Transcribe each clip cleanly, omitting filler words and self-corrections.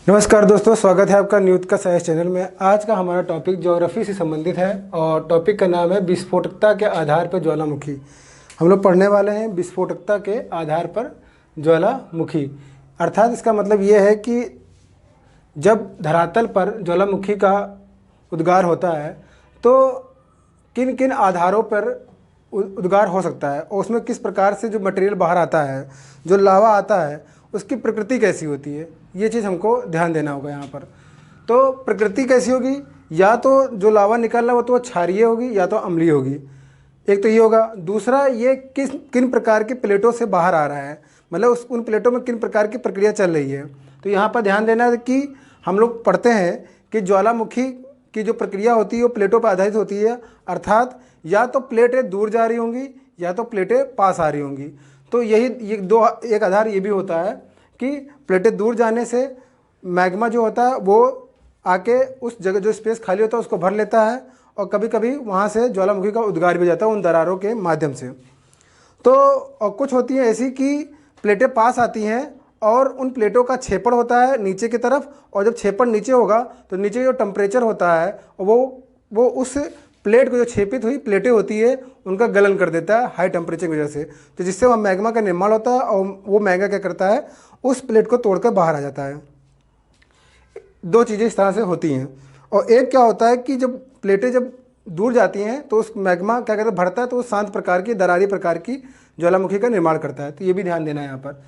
नमस्कार दोस्तों, स्वागत है आपका न्यूज़ का साइंस चैनल में। आज का हमारा टॉपिक ज्योग्राफी से संबंधित है और टॉपिक का नाम है विस्फोटकता के आधार पर ज्वालामुखी। हम लोग पढ़ने वाले हैं विस्फोटकता के आधार पर ज्वालामुखी। अर्थात इसका मतलब ये है कि जब धरातल पर ज्वालामुखी का उद्गार होता है तो किन किन आधारों पर उद्गार हो सकता है और उसमें किस प्रकार से जो मटेरियल बाहर आता है, जो लावा आता है, उसकी प्रकृति कैसी होती है, ये चीज़ हमको ध्यान देना होगा यहाँ पर। तो प्रकृति कैसी होगी, या तो जो लावा निकल रहा है वो तो क्षारीय होगी या तो अम्लीय होगी, एक तो ये होगा। दूसरा, ये किन प्रकार की प्लेटों से बाहर आ रहा है, मतलब उन प्लेटों में किन प्रकार की प्रक्रिया चल रही है। तो यहाँ पर ध्यान देना है कि हम लोग पढ़ते हैं कि ज्वालामुखी की जो प्रक्रिया होती है वो प्लेटों पर आधारित होती है। अर्थात या तो प्लेटें दूर जा रही होंगी या तो प्लेटें पास आ रही होंगी। तो यही एक आधार ये भी होता है कि प्लेटें दूर जाने से मैग्मा जो होता है वो आके उस जगह जो स्पेस खाली होता है उसको भर लेता है और कभी कभी वहाँ से ज्वालामुखी का उद्गार भी जाता है उन दरारों के माध्यम से। तो और कुछ होती हैं ऐसी कि प्लेटें पास आती हैं और उन प्लेटों का छेपड़ होता है नीचे की तरफ, और जब छेपड़ नीचे होगा तो नीचे जो टेम्परेचर होता है वो उस प्लेट को, जो छेपित हुई प्लेटें होती है उनका गलन कर देता है हाई टेम्परेचर की वजह से। तो जिससे वह मैग्मा का निर्माण होता है और वो मैग्मा क्या करता है, उस प्लेट को तोड़कर बाहर आ जाता है। दो चीज़ें इस तरह से होती हैं। और एक क्या होता है कि जब प्लेटें जब दूर जाती हैं तो उस मैग्मा क्या कहते हैं, भरता है, तो वो शांत प्रकार की, दरारी प्रकार की ज्वालामुखी का निर्माण करता है। तो ये भी ध्यान देना है यहाँ पर।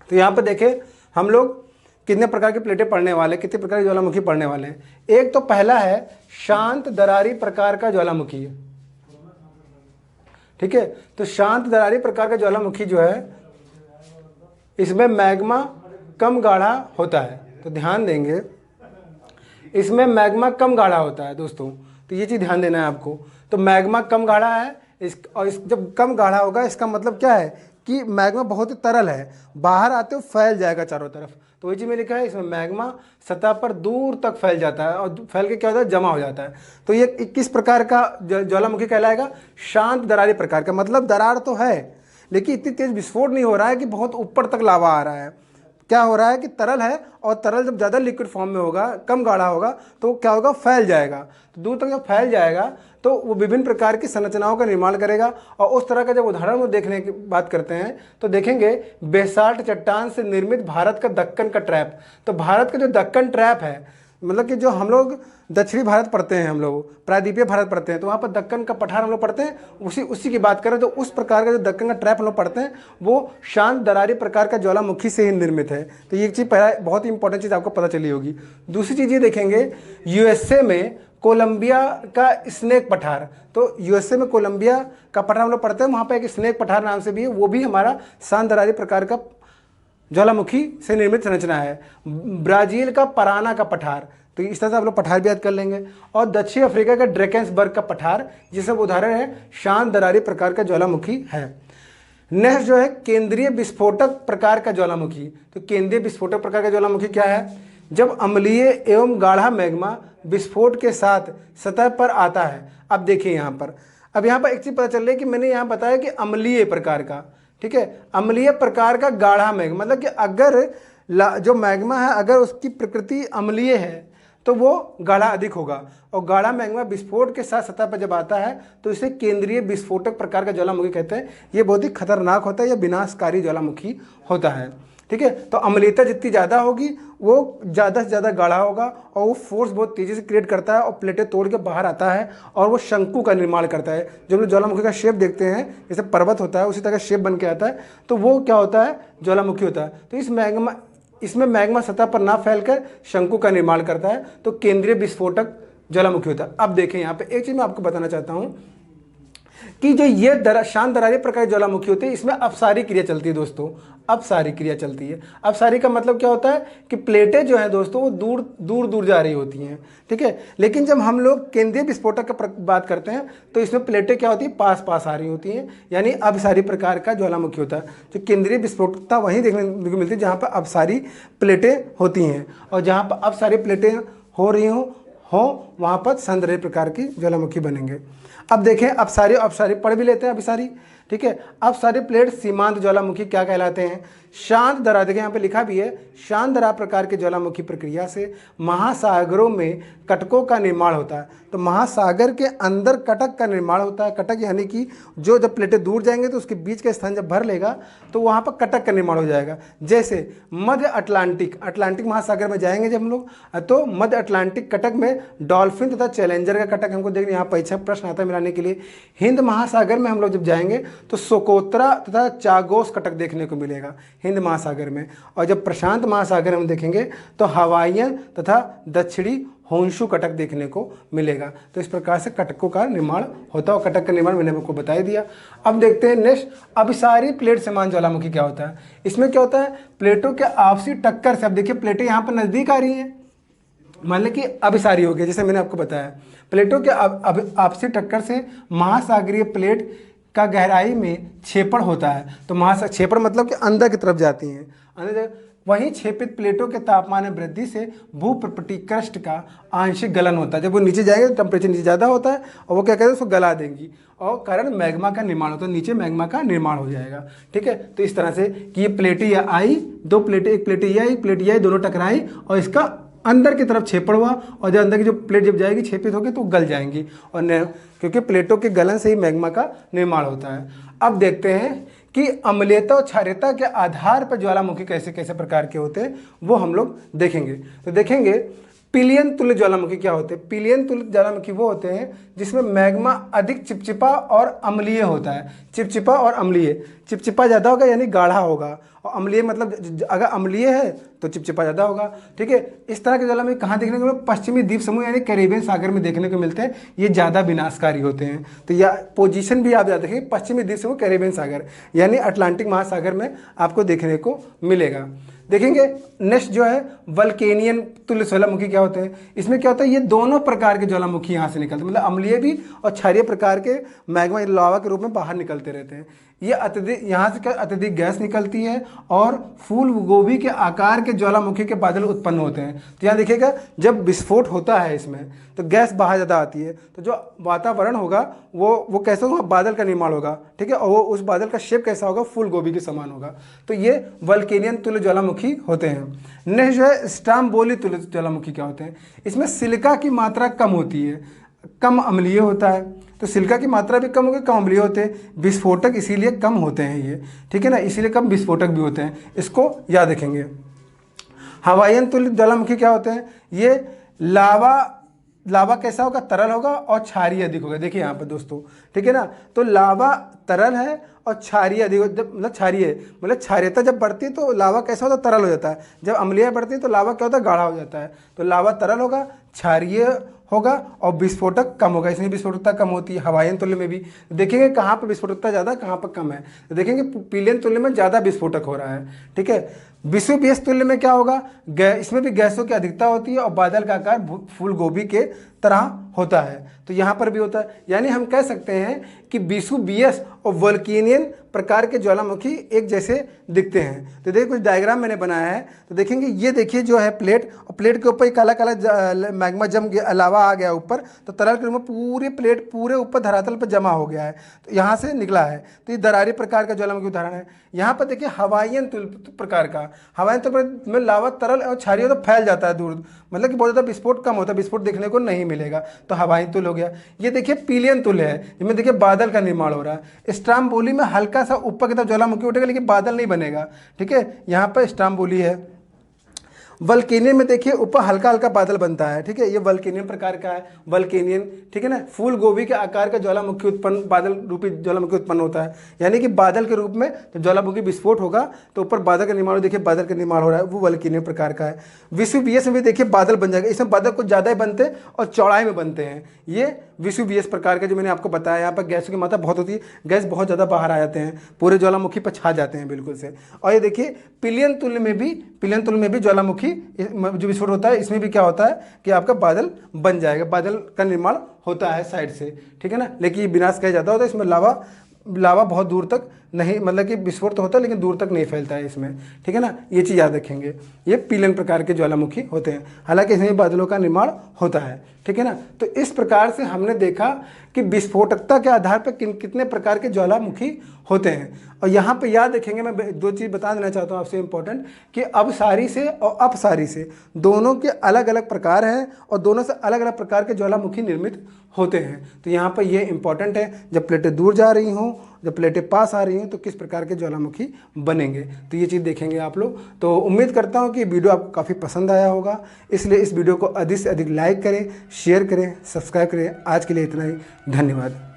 तो यहाँ पर देखें हम लोग कितने प्रकार की प्लेटें पढ़ने वाले, कितने प्रकार की ज्वालामुखी पढ़ने वाले हैं। एक तो पहला है शांत दरारी प्रकार का ज्वालामुखी, ठीक है। तो शांत दरारी प्रकार का ज्वालामुखी जो है, इसमें मैग्मा कम गाढ़ा होता है। तो ध्यान देंगे, इसमें मैग्मा कम गाढ़ा होता है दोस्तों, तो ये चीज़ ध्यान देना है आपको। तो मैग्मा कम गाढ़ा है जब कम गाढ़ा होगा इसका मतलब क्या है कि मैग्मा बहुत ही तरल है, बाहर आते हुए फैल जाएगा चारों तरफ। तो वही चीज़ में लिखा है, इसमें मैग्मा सतह पर दूर तक फैल जाता है और फैल के क्या होता है, जमा हो जाता है। तो ये किस प्रकार का ज्वालामुखी कहलाएगा, शांत दरारी प्रकार का। मतलब दरार तो है लेकिन इतनी तेज विस्फोट नहीं हो रहा है कि बहुत ऊपर तक लावा आ रहा है। क्या हो रहा है कि तरल है, और तरल जब ज़्यादा लिक्विड फॉर्म में होगा, कम गाढ़ा होगा, तो क्या होगा, फैल जाएगा। तो दूर तक जब फैल जाएगा तो वो विभिन्न प्रकार की संरचनाओं का निर्माण करेगा। और उस तरह का जब उदाहरण वो देखने की बात करते हैं तो देखेंगे बेसाल्ट चट्टान से निर्मित भारत का दक्कन का ट्रैप। तो भारत का जो दक्कन ट्रैप है, मतलब कि जो हम लोग दक्षिणी भारत पढ़ते हैं, हम लोग प्रायद्वीपीय भारत पढ़ते हैं, तो वहाँ पर दक्कन का पठार हम लोग पढ़ते हैं, उसी की बात करें तो उस प्रकार का जो दक्कन का ट्रैप हम लोग पढ़ते हैं वो शांत दरारी प्रकार का ज्वालामुखी से ही निर्मित है। तो ये चीज़ पहला बहुत ही इंपॉर्टेंट चीज़ आपको पता चली होगी। दूसरी चीज़ ये देखेंगे, यूएसए में कोलंबिया का स्नेक पठार। तो यूएसए में कोलंबिया का पठार हम लोग पढ़ते हैं, वहाँ पर एक स्नेक पठार नाम से भी है, वो भी हमारा शांत दरारी प्रकार का ज्वालामुखी से निर्मित संरचना है। ब्राज़ील का पराना का पठार, तो इस तरह से आप लोग पठार भी याद कर लेंगे। और दक्षिण अफ्रीका का ड्रेकेंसबर्ग का पठार, ये सब उदाहरण है शांत दरारी प्रकार का ज्वालामुखी है। नेक्स्ट जो है केंद्रीय विस्फोटक प्रकार का ज्वालामुखी। तो केंद्रीय विस्फोटक प्रकार का ज्वालामुखी क्या है, जब अम्लीय एवं गाढ़ा मैग्मा विस्फोट के साथ सतह पर आता है। अब देखिए यहाँ पर एक चीज़ पता चल रही है कि मैंने यहाँ बताया कि अम्लीय प्रकार का, ठीक है, अम्लीय प्रकार का गाढ़ा मैग्मा, मतलब कि अगर जो मैग्मा है अगर उसकी प्रकृति अम्लीय है तो वो गाढ़ा अधिक होगा, और गाढ़ा मैग्मा विस्फोट के साथ सतह पर जब आता है तो इसे केंद्रीय विस्फोटक प्रकार का ज्वालामुखी कहते हैं। ये बहुत ही खतरनाक होता है, या विनाशकारी ज्वालामुखी होता है, ठीक है। तो अम्लीयता जितनी ज़्यादा होगी वो ज़्यादा से ज़्यादा गाढ़ा होगा, और वो फोर्स बहुत तेज़ी से क्रिएट करता है और प्लेटें तोड़ के बाहर आता है और वो शंकु का निर्माण करता है। जब हम ज्वालामुखी का शेप देखते हैं, जैसे पर्वत होता है उसी तरह का शेप बन के आता है, तो वो क्या होता है, ज्वालामुखी होता है। तो इसमें मैग्मा सतह पर ना फैलकर शंकु का निर्माण करता है, तो केंद्रीय विस्फोटक ज्वालामुखी होता है। अब देखें यहाँ पे एक चीज़ मैं आपको बताना चाहता हूँ कि जो ये शांत दरारी प्रकार ज्वालामुखी होती है, इसमें अपसारी क्रिया चलती है दोस्तों। अपसारी क्रिया चलती है। अपसारी का मतलब क्या होता है कि प्लेटें जो है दोस्तों वो दूर दूर जा रही होती हैं, ठीक है। लेकिन जब हम लोग केंद्रीय विस्फोटक की बात करते हैं तो इसमें प्लेटें क्या होती है, पास पास आ रही होती हैं, यानी अपसारी प्रकार का ज्वालामुखी होता है। जो केंद्रीय विस्फोटकता वहीं देखने को मिलती है जहाँ पर अपसारी प्लेटें होती हैं, और जहाँ पर अपसारी प्लेटें हो रही हो वहाँ पर संदर्भ प्रकार की ज्वालामुखी बनेंगे। अब देखें अपसारी पढ़ भी लेते हैं अभिसारी, ठीक है। अपसारी प्लेट सीमांत ज्वालामुखी क्या कहलाते हैं, शांत दरार, देखिए यहाँ पे लिखा भी है, शांत दरार प्रकार के ज्वालामुखी प्रक्रिया से महासागरों में कटकों का निर्माण होता है। तो महासागर के अंदर कटक का निर्माण होता है। कटक यानी कि जो जब प्लेटें दूर जाएंगे तो उसके बीच का स्थान जब भर लेगा तो वहाँ पर कटक का निर्माण हो जाएगा। जैसे मध्य अटलांटिक महासागर में जाएंगे जब हम लोग, तो मध्य अटलांटिक कटक में डॉल्फिन तथा चैलेंजर का कटक हमको देखने, यहाँ परीक्षा प्रश्न आता है मिलाने के लिए। हिंद महासागर में हम लोग जब जाएंगे तो सोकोत्रा तथा चागोस कटक देखने को मिलेगा हिंद महासागर में। और जब प्रशांत महासागर में देखेंगे तो हवाईयन तथा दक्षिणी होंशु कटक देखने को मिलेगा। तो इस प्रकार से कटकों का निर्माण होता है और कटक का निर्माण मैंने आपको बता ही दिया। अब देखते हैं नेक्स्ट, अभिसारी प्लेट समान ज्वालामुखी क्या होता है। इसमें क्या होता है, प्लेटों के आपसी टक्कर से, अब देखिए प्लेटें यहाँ पर नज़दीक आ रही हैं, मान लें कि अभिसारी हो गया, जैसे मैंने आपको बताया प्लेटों के आपसी टक्कर से महासागरीय प्लेट का गहराई में छेपड़ होता है। तो छेपड़ मतलब कि अंदर की तरफ जाती हैं, अंदर। वहीं छेपित प्लेटों के तापमान में वृद्धि से भूप्रपटी क्रस्ट का आंशिक गलन होता है। जब वो नीचे जाएंगे तो टेम्परेचर नीचे ज़्यादा होता है और वो क्या कहते हैं, उसको गला देंगी और कारण मैग्मा का निर्माण होता है, नीचे मैग्मा का निर्माण हो जाएगा। ठीक है, तो इस तरह से कि ये प्लेटें या आई, दो प्लेटें, एक प्लेट ये आई, प्लेट ये आई, दोनों टकराई और इसका अंदर की तरफ छेपड़ हुआ और जब अंदर की जो प्लेट जब जाएगी छेपित होगी तो गल जाएंगी, और क्योंकि प्लेटों के गलन से ही मैग्मा का निर्माण होता है। अब देखते हैं कि अम्लीयता और क्षारीयता के आधार पर ज्वालामुखी कैसे कैसे प्रकार के होते हैं, वो हम लोग देखेंगे। तो देखेंगे पिलियन तुल्य ज्वालामुखी क्या होते हैं। पिलियन तुल्य ज्वालामुखी वो होते हैं जिसमें मैग्मा अधिक चिपचिपा और अम्लीय होता है। चिपचिपा और अम्लीय, चिपचिपा ज़्यादा होगा यानी गाढ़ा होगा, और अम्लीय मतलब अगर अम्लीय है तो चिपचिपा ज़्यादा होगा। ठीक है, इस तरह के ज्वालामुखी कहाँ देखने को मिलते, पश्चिमी द्वीप समूह यानी कैरेबियन सागर में देखने को मिलते हैं। ये ज़्यादा विनाशकारी होते हैं। तो या पोजीशन भी आप याद रखेंगे, पश्चिमी द्वीप समूह कैरेबियन सागर यानी अटलांटिक महासागर में आपको देखने को मिलेगा। देखेंगे नेक्स्ट जो है वल्केनियन तुल्य ज्वालामुखी क्या होते हैं। इसमें क्या होता है, ये दोनों प्रकार के ज्वालामुखी यहाँ से निकलते हैं, मतलब अम्लीय भी और क्षारीय प्रकार के मैग्मा लावा के रूप में बाहर निकलते रहते हैं। ये अत्यधिक, यहाँ से क्या अत्यधिक गैस निकलती है और फूल गोभी के आकार के ज्वालामुखी के बादल उत्पन्न होते हैं। तो यहाँ देखिएगा जब विस्फोट होता है इसमें तो गैस बाहर ज़्यादा आती है, तो जो वातावरण होगा वो कैसा होगा, बादल का निर्माण होगा। ठीक है, और वो उस बादल का शेप कैसा होगा, फूल गोभी के समान होगा। तो ये वल्केनियन तुल्य ज्वालामुखी होते हैं। नेक्स्ट जो है स्ट्राम्बोली तुल्य ज्वालामुखी क्या होते हैं। इसमें सिलिका की मात्रा कम होती है, कम अम्लीय होता है। तो सिलिका की मात्रा भी कम होगी, कम अम्लीय होते हैं, विस्फोटक इसीलिए कम होते हैं ये। ठीक है ना, इसीलिए कम विस्फोटक भी होते हैं, इसको याद रखेंगे। हवाईयन तुल्य ज्वालामुखी क्या होते हैं, ये लावा कैसा होगा, तरल होगा और क्षारीय अधिक होगा। देखिए यहाँ पर दोस्तों, ठीक है ना, तो लावा तरल है और क्षारीय अधिक, मतलब क्षारीय मतलब क्षारीयता जब बढ़ती है तो लावा कैसा होता है, तरल हो जाता है। जब अम्लीय बढ़ती है तो लावा क्या होता है, गाढ़ा हो जाता है। तो लावा तरल होगा, क्षारीय होगा और विस्फोटक कम होगा, इसमें विस्फोटकता कम होती है। हवाईयन तुल्य में भी देखेंगे कहाँ पर विस्फोटकता ज़्यादा, कहाँ पर कम है। तो देखेंगे पिलियन तुल्य में ज़्यादा विस्फोटक हो रहा है। ठीक है, विषुव तुल्य में क्या होगा, इसमें भी गैसों की अधिकता होती है और बादल का आकार फूल गोभी के तरह होता है। तो यहाँ पर भी होता है, यानी हम कह सकते हैं कि विषुव और वल्केनियन प्रकार के ज्वालामुखी एक जैसे दिखते हैं। तो देखिए कुछ डायग्राम मैंने बनाया है, तो देखेंगे ये देखिए जो है प्लेट, और प्लेट के ऊपर काला काला मैग्मा जम गया, लावा आ गया ऊपर, तो तरल के रूप में पूरी प्लेट पूरे ऊपर धरातल पर जमा हो गया है, तो यहाँ से निकला है। तो ये दरारी प्रकार का ज्वालामुखी उदाहरण है। यहाँ पर देखिए हवाईयन तुल्य प्रकार का, हवाईयन तुल्य में लावा तरल और क्षारीय तो फैल जाता है दूर, मतलब कि बहुत ज़्यादा विस्फोट कम होता है, विस्फोट देखने को नहीं मिलेगा, तो हवाईयन तुल्य हो गया। ये देखिए पिलियन तुल्य है, जिसमें देखिए बादल का निर्माण हो रहा है। स्ट्राम्बोली में हल्का सा ऊपर की तरफ ज्वालामुखी उठेगा लेकिन बादल नहीं बनेगा। ठीक है, यहाँ पर स्ट्राम्बोली है। वल्केनियन में देखिए ऊपर हल्का हल्का बादल बनता है। ठीक है, ये वल्केनियन प्रकार का है, वल्केनियन। ठीक है ना, फूल गोभी के आकार का ज्वालामुखी उत्पन्न, बादल रूपी ज्वालामुखी उत्पन्न होता है, यानी कि बादल के रूप में जब ज्वालामुखी विस्फोट होगा तो ऊपर बादल का निर्माण, देखिए बादल का निर्माण हो रहा है, वो वल्केनियन प्रकार का है। विषुवीयस में भी देखिए बादल बन जाएगा, इसमें बादल कुछ ज़्यादा ही बनते हैं और चौड़ाई में बनते हैं। ये विषुवीयस प्रकार का जो मैंने आपको बताया, यहाँ पर गैसों की मात्रा बहुत होती है, गैस बहुत ज़्यादा बाहर आ जाते हैं, पूरे ज्वालामुखी पर छा जाते हैं बिल्कुल से। और ये देखिए पिलियन तुल्य में भी ज्वालामुखी जो विस्फोट होता है, इसमें भी क्या होता है कि आपका बादल बन जाएगा, बादल का निर्माण होता है साइड से। ठीक है ना, लेकिन विनाश कहा जाता होता है, इसमें लावा बहुत दूर तक नहीं, मतलब कि विस्फोट तो होता है लेकिन दूर तक नहीं फैलता है इसमें, ठीक है ना। ये चीज़ याद रखेंगे। ये पीलन प्रकार के ज्वालामुखी होते हैं, हालांकि इसमें बादलों का निर्माण होता है, ठीक है ना। तो इस प्रकार से हमने देखा कि विस्फोटकता के आधार पर कितने प्रकार के ज्वालामुखी होते हैं। और यहाँ पे याद रखेंगे, मैं 2 चीज़ बता देना चाहता हूँ आपसे इम्पोर्टेंट, कि अपसारी से और अपसारी से दोनों के अलग अलग प्रकार हैं और दोनों से अलग अलग प्रकार के ज्वालामुखी निर्मित होते हैं। तो यहाँ पर ये इंपॉर्टेंट है, जब प्लेटें दूर जा रही हों, जब प्लेटें पास आ रही हों, तो किस प्रकार के ज्वालामुखी बनेंगे, तो ये चीज़ देखेंगे आप लोग। तो उम्मीद करता हूँ कि वीडियो आपको काफ़ी पसंद आया होगा, इसलिए इस वीडियो को अधिक से अधिक लाइक करें, शेयर करें, सब्सक्राइब करें। आज के लिए इतना ही, धन्यवाद।